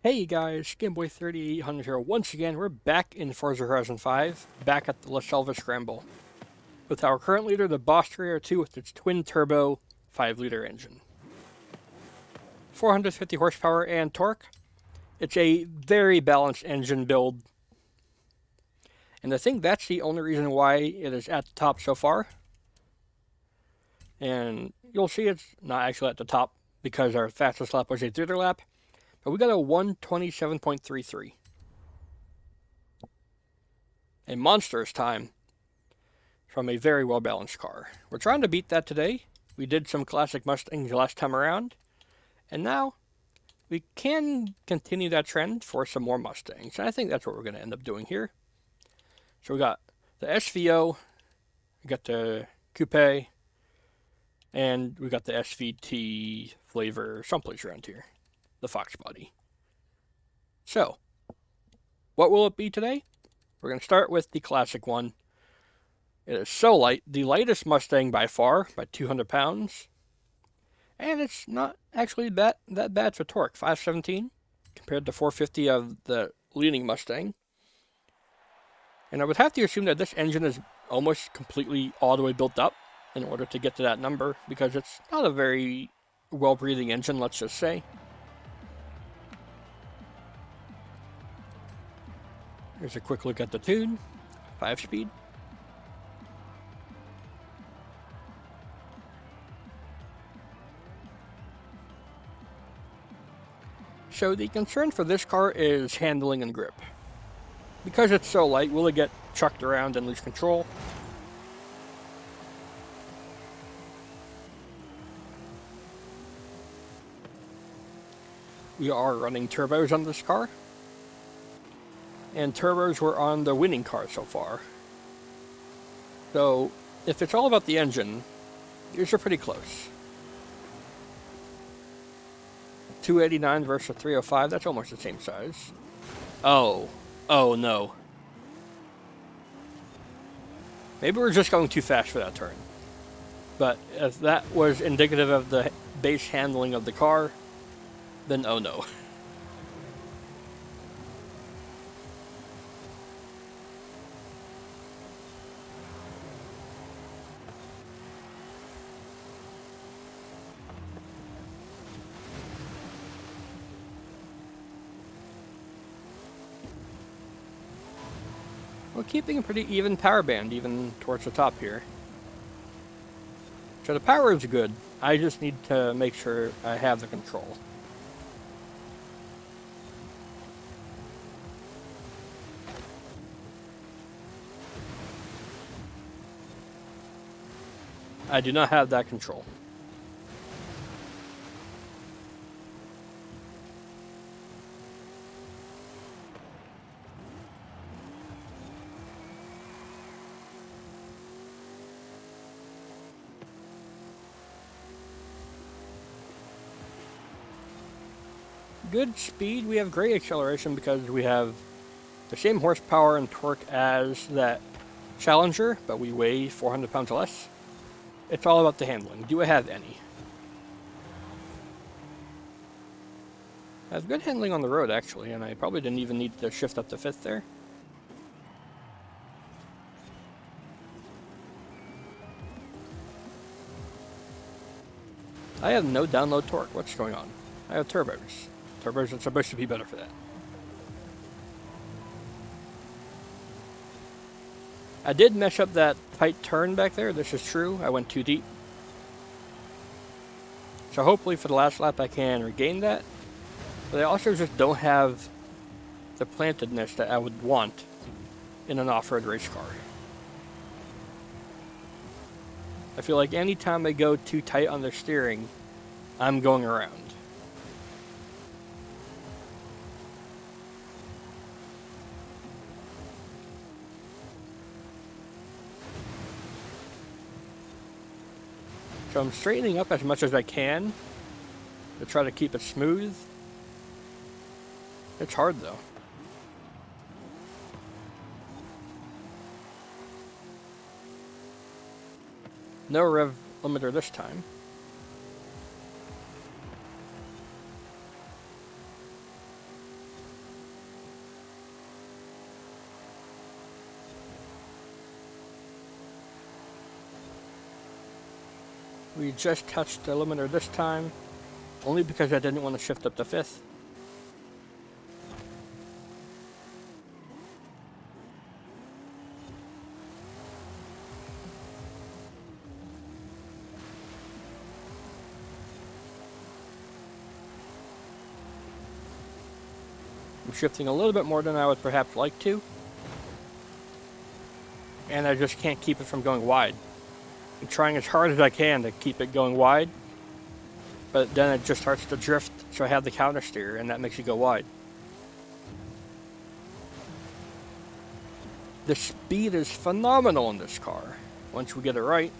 Hey guys, Gameboy3800 here. Once again, we're back in Forza Horizon 5, back at the La Selva Scramble, with our current leader, the Boss Trader 2 with its twin-turbo 5-liter engine. 450 horsepower and torque. It's a very balanced engine build, and I think that's the only reason why it is at the top so far. And you'll see it's not actually at the top because our fastest lap was a 3-liter lap, but we got a 1:27.33. A monstrous time from a very well balanced car. We're trying to beat that today. We did some classic Mustangs last time around, and now we can continue that trend for some more Mustangs. And I think that's what we're going to end up doing here. So we got the SVO, we got the Coupe, and we got the SVT flavor someplace around here, the Fox body. So, what will it be today? We're going to start with the classic one. It is so light, the lightest Mustang by far, by 200 pounds. And it's not actually that bad for torque, 517 compared to 450 of the leading Mustang. And I would have to assume that this engine is almost completely all the way built up in order to get to that number, because it's not a very well-breathing engine, let's just say. Here's a quick look at the tune, 5-speed. So the concern for this car is handling and grip. Because it's so light, will it get chucked around and lose control? We are running turbos on this car. And turbos were on the winning car so far. So, if it's all about the engine, these are pretty close. 289 versus 305, that's almost the same size. Oh no. Maybe we're just going too fast for that turn. But if that was indicative of the base handling of the car, then oh no. We're keeping a pretty even power band, even towards the top here. So the power is good. I just need to make sure I have the control. I do not have that control. Good speed, we have great acceleration because we have the same horsepower and torque as that Challenger, but we weigh 400 pounds less. It's all about the handling. Do I have any? I have good handling on the road, actually, and I probably didn't even need to shift up to 5th there. I have no download torque. What's going on? I have turbos. Turbos are supposed to be better for that. I did mess up that tight turn back there. This is true. I went too deep. So hopefully for the last lap I can regain that. But I also just don't have the plantedness that I would want in an off-road race car. I feel like anytime I go too tight on the steering, I'm going around. So I'm straightening up as much as I can to try to keep it smooth. It's hard though. No rev limiter this time. We just touched the limiter this time, only because I didn't want to shift up to 5th. I'm shifting a little bit more than I would perhaps like to, and I just can't keep it from going wide. I'm trying as hard as I can to keep it going wide, but then it just starts to drift, so I have the counter steer, and that makes you go wide. The speed is phenomenal in this car, once we get it right.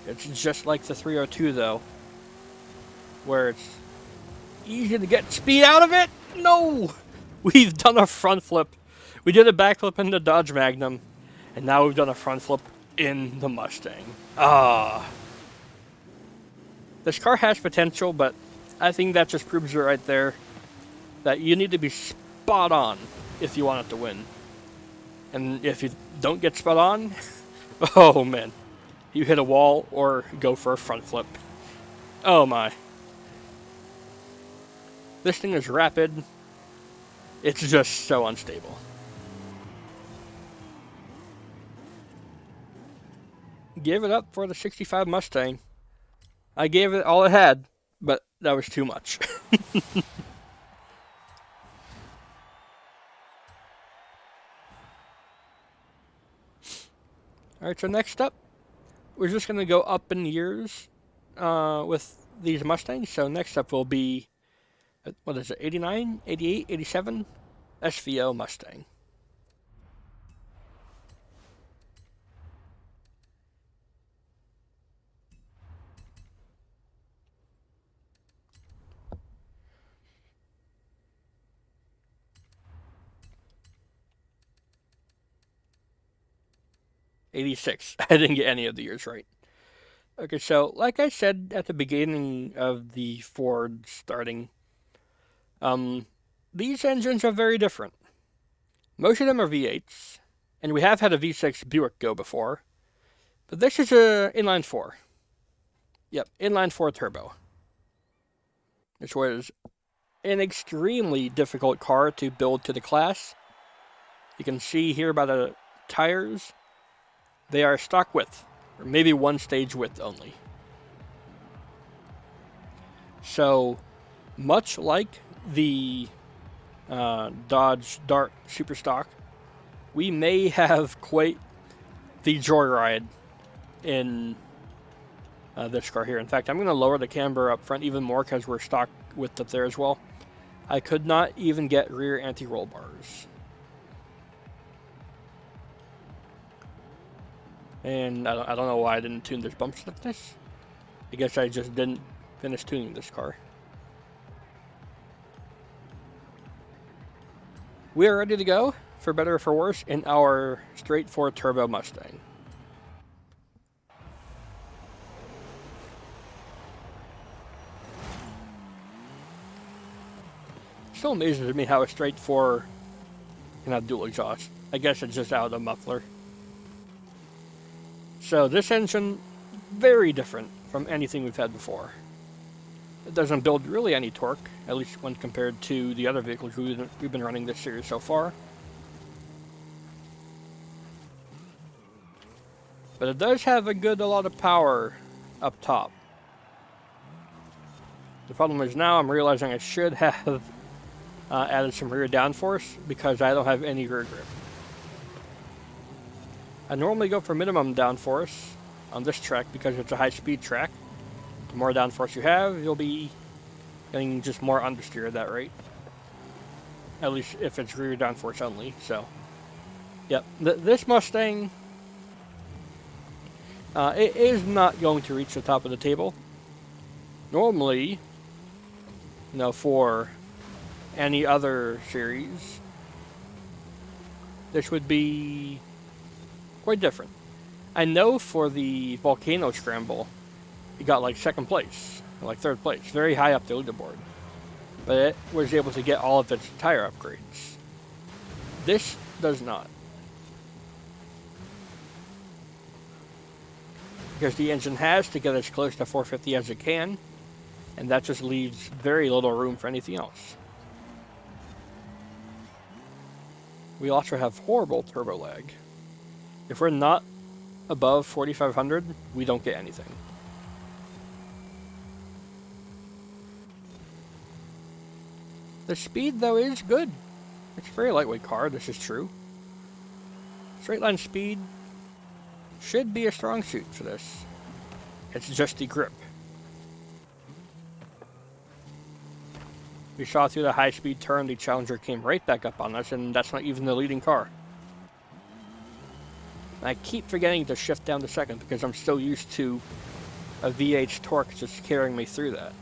It's just like the 302 though, where it's easy to get speed out of it. No! We've done a front flip. We did a backflip in the Dodge Magnum, and now we've done a front flip in the Mustang. This car has potential, but I think that just proves it right there that you need to be spot on if you want it to win. And if you don't get spot on, oh man, you hit a wall or go for a front flip. Oh my. This thing is rapid. It's just so unstable. Give it up for the 65 Mustang. I gave it all it had, but that was too much. Alright, so next up, we're just going to go up in years with these Mustangs. So next up will be, what is it, 89, 88, 87 SVO Mustang. '86. I didn't get any of the years right. Okay, so like I said at the beginning of the Ford starting, these engines are very different. Most of them are V8s, and we have had a V6 Buick go before, but this is a inline 4. Yep, inline 4 turbo. This was an extremely difficult car to build to the class. You can see here by the tires, they are stock width, or maybe one stage width only. So, much like the Dodge Dart Superstock, we may have quite the joyride in this car here. In fact, I'm going to lower the camber up front even more because we're stock width up there as well. I could not even get rear anti-roll bars. And I don't know why I didn't tune this bump stiffness. I guess I just didn't finish tuning this car. We are ready to go, for better or for worse, in our straight 4 turbo Mustang. It still amazes me how a straight 4 can have dual exhaust. I guess it's just out of the muffler. So this engine, very different from anything we've had before. It doesn't build really any torque, at least when compared to the other vehicles we've been running this series so far. But it does have a lot of power up top. The problem is now I'm realizing I should have added some rear downforce because I don't have any rear grip. I normally go for minimum downforce on this track because it's a high-speed track. The more downforce you have, you'll be getting just more understeer at that rate. At least if it's rear downforce only. So, yep, this Mustang, it is not going to reach the top of the table. Normally, you know, for any other series, this would be quite different. I know for the Volcano Scramble, it got like second place, like third place, very high up the leaderboard. But it was able to get all of its tire upgrades. This does not. because the engine has to get as close to 450 as it can, and that just leaves very little room for anything else. We also have horrible turbo lag. If we're not above 4500, we don't get anything. The speed, though, is good. It's a very lightweight car, this is true. Straight line speed should be a strong suit for this. It's just the grip. We saw through the high-speed turn, the Challenger came right back up on us, and that's not even the leading car. I keep forgetting to shift down to second because I'm so used to a V8 torque just carrying me through that.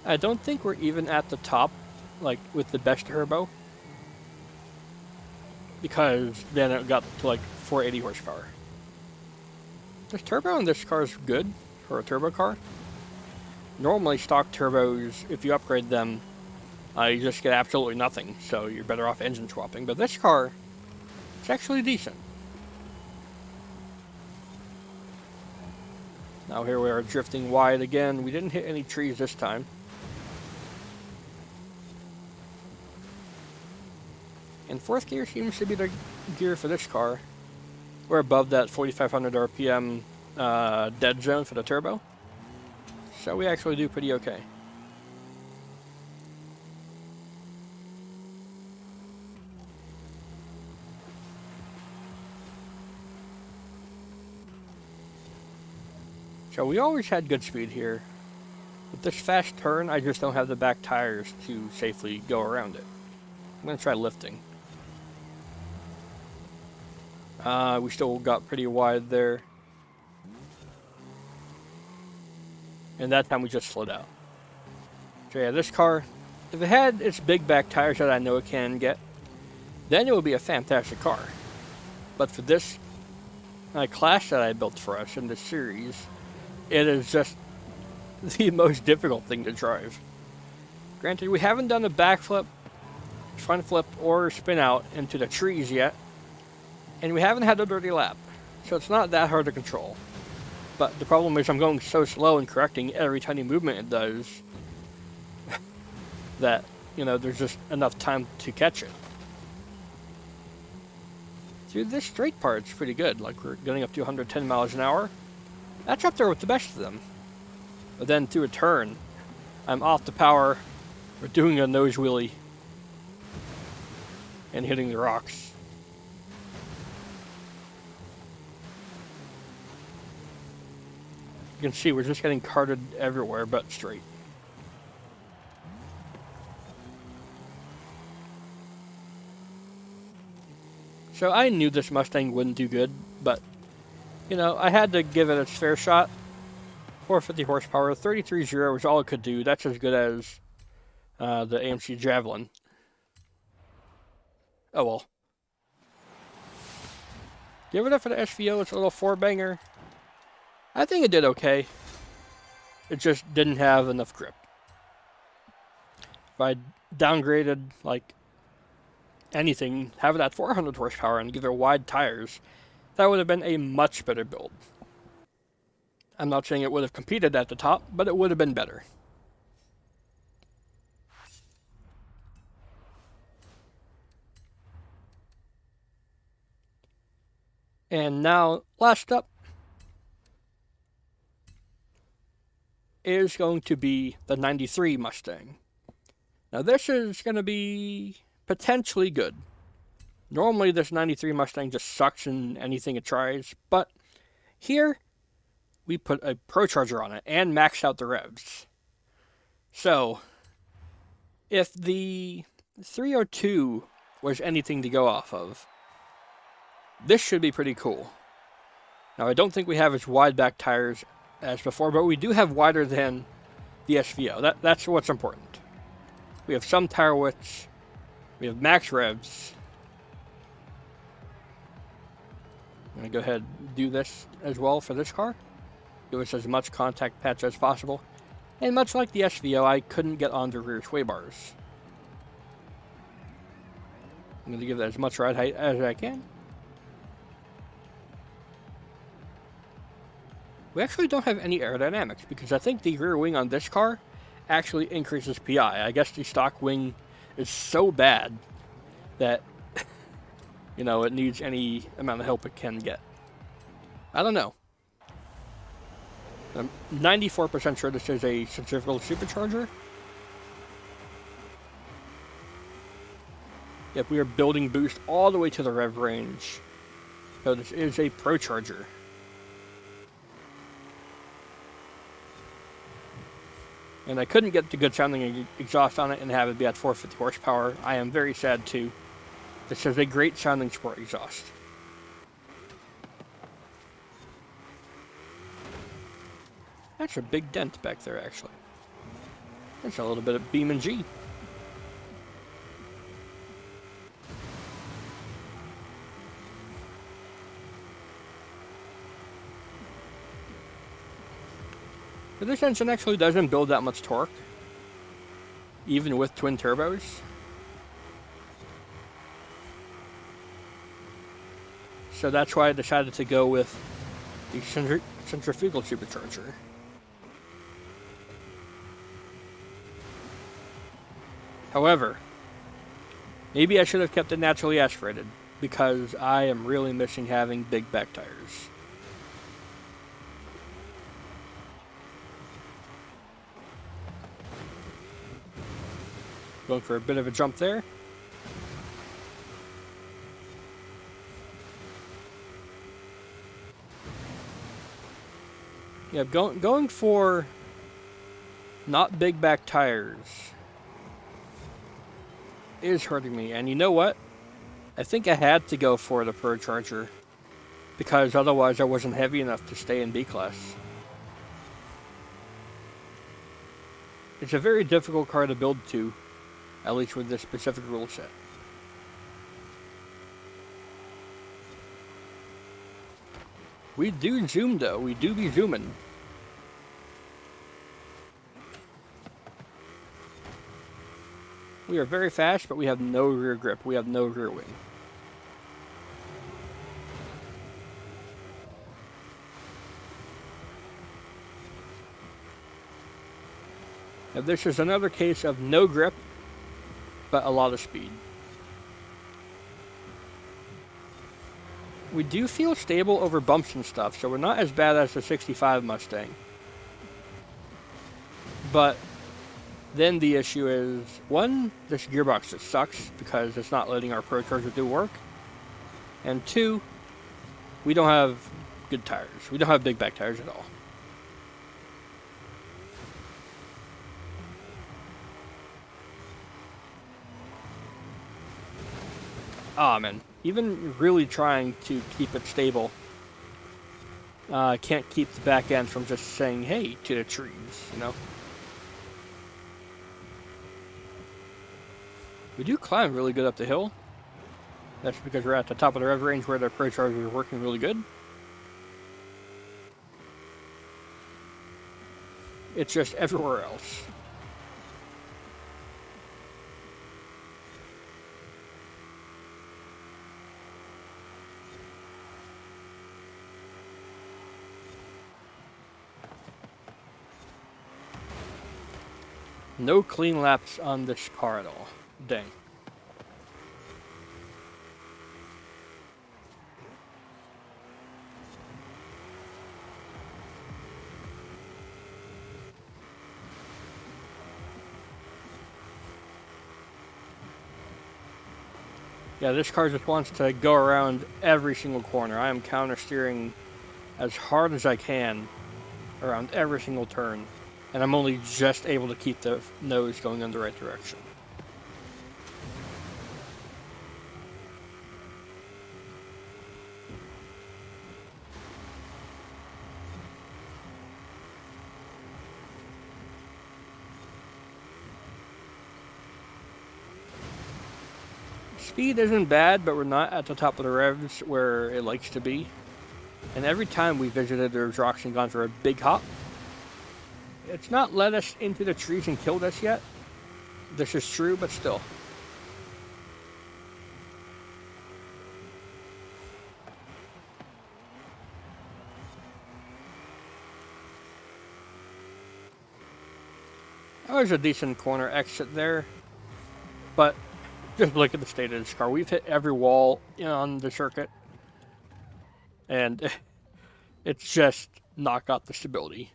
I don't think we're even at the top, like, with the best turbo. Because then it got to, like, 480 horsepower. The turbo in this car is good for a turbo car. Normally, stock turbos, if you upgrade them, you just get absolutely nothing. So you're better off engine swapping. But this car, it's actually decent. Now here we are drifting wide again. We didn't hit any trees this time. And fourth gear seems to be the gear for this car. We're above that 4,500 RPM dead zone for the turbo. So we actually do pretty okay. So we always had good speed here. With this fast turn, I just don't have the back tires to safely go around it. I'm going to try lifting. We still got pretty wide there. And that time we just slowed out. So yeah, this car, if it had its big back tires that I know it can get, then it would be a fantastic car. But for this class that I built for us in this series, it is just the most difficult thing to drive. Granted, we haven't done a backflip, front flip, or spin out into the trees yet. And we haven't had a dirty lap, so it's not that hard to control. But the problem is I'm going so slow and correcting every tiny movement it does that, you know, there's just enough time to catch it. Through this straight part, it's pretty good. Like, we're getting up to 110 miles an hour. That's up there with the best of them. But then through a turn, I'm off the power, we're doing a nose wheelie, and hitting the rocks. You can see we're just getting carted everywhere but straight. So I knew this Mustang wouldn't do good, but, you know, I had to give it its fair shot. 450 horsepower, 33.0 was all it could do. That's as good as the AMC Javelin. Oh well. Give it up for the SVO, it's a little four-banger. I think it did okay. It just didn't have enough grip. If I downgraded, like, anything, have it at 400 horsepower and give it wide tires, that would have been a much better build. I'm not saying it would have competed at the top, but it would have been better. And now, last up is going to be the 93 Mustang. Now this is going to be potentially good. Normally this 93 Mustang just sucks in anything it tries, but here we put a Pro Charger on it and maxed out the revs. So, if the 302 was anything to go off of, this should be pretty cool. Now I don't think we have as wide back tires as before, but we do have wider than the SVO. That's what's important. We have some tire widths, we have max revs. I'm going to go ahead and do this as well for this car. Give us as much contact patch as possible. And much like the SVO, I couldn't get on the rear sway bars. I'm going to give that as much ride height as I can. We actually don't have any aerodynamics because I think the rear wing on this car actually increases PI. I guess the stock wing is so bad that, you know, it needs any amount of help it can get. I don't know. I'm 94% sure this is a centrifugal supercharger. Yep, we are building boost all the way to the rev range. So this is a Pro Charger. And I couldn't get the good sounding exhaust on it and have it be at 450 horsepower. I am very sad too. This is a great sounding sport exhaust. That's a big dent back there actually. That's a little bit of BeamNG. But this engine actually doesn't build that much torque, even with twin turbos. So that's why I decided to go with the centrifugal supercharger. However, maybe I should have kept it naturally aspirated, because I am really missing having big back tires. Going for a bit of a jump there. Yeah, going for not big back tires is hurting me. And you know what? I think I had to go for the Pro Charger because otherwise I wasn't heavy enough to stay in B class. It's a very difficult car to build to, at least with this specific rule set. We do zoom though, we do be zooming. We are very fast, but we have no rear grip, we have no rear wing. Now this is another case of no grip, but a lot of speed. We do feel stable over bumps and stuff, so we're not as bad as the 65 Mustang. But then the issue is, one, this gearbox just sucks because it's not letting our Pro Charger do work. And two, we don't have good tires. We don't have big back tires at all. Ah, man. Even really trying to keep it stable, can't keep the back end from just saying, hey, to the trees, you know? We do climb really good up the hill. That's because we're at the top of the rev range where the Pro Charger is working really good. It's just everywhere else. No clean laps on this car at all. Dang. Yeah, this car just wants to go around every single corner. I am counter steering as hard as I can around every single turn. And I'm only just able to keep the nose going in the right direction. Speed isn't bad, but we're not at the top of the revs where it likes to be. And every time we visited the rocks and gone for a big hop, it's not let us into the trees and killed us yet. This is true, but still. Oh, there's a decent corner exit there. But just look at the state of this car. We've hit every wall on the circuit. And it's just not got the stability.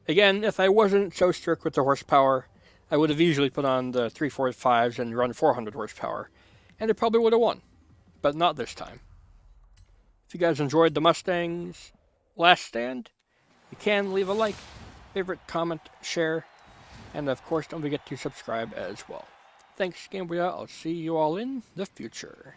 Again, if I wasn't so strict with the horsepower, I would have easily put on the 345s and run 400 horsepower. And it probably would have won. But not this time. If you guys enjoyed the Mustang's last stand, you can leave a like, favorite, comment, share, and of course don't forget to subscribe as well. Thanks, Game Boy. I'll see you all in the future.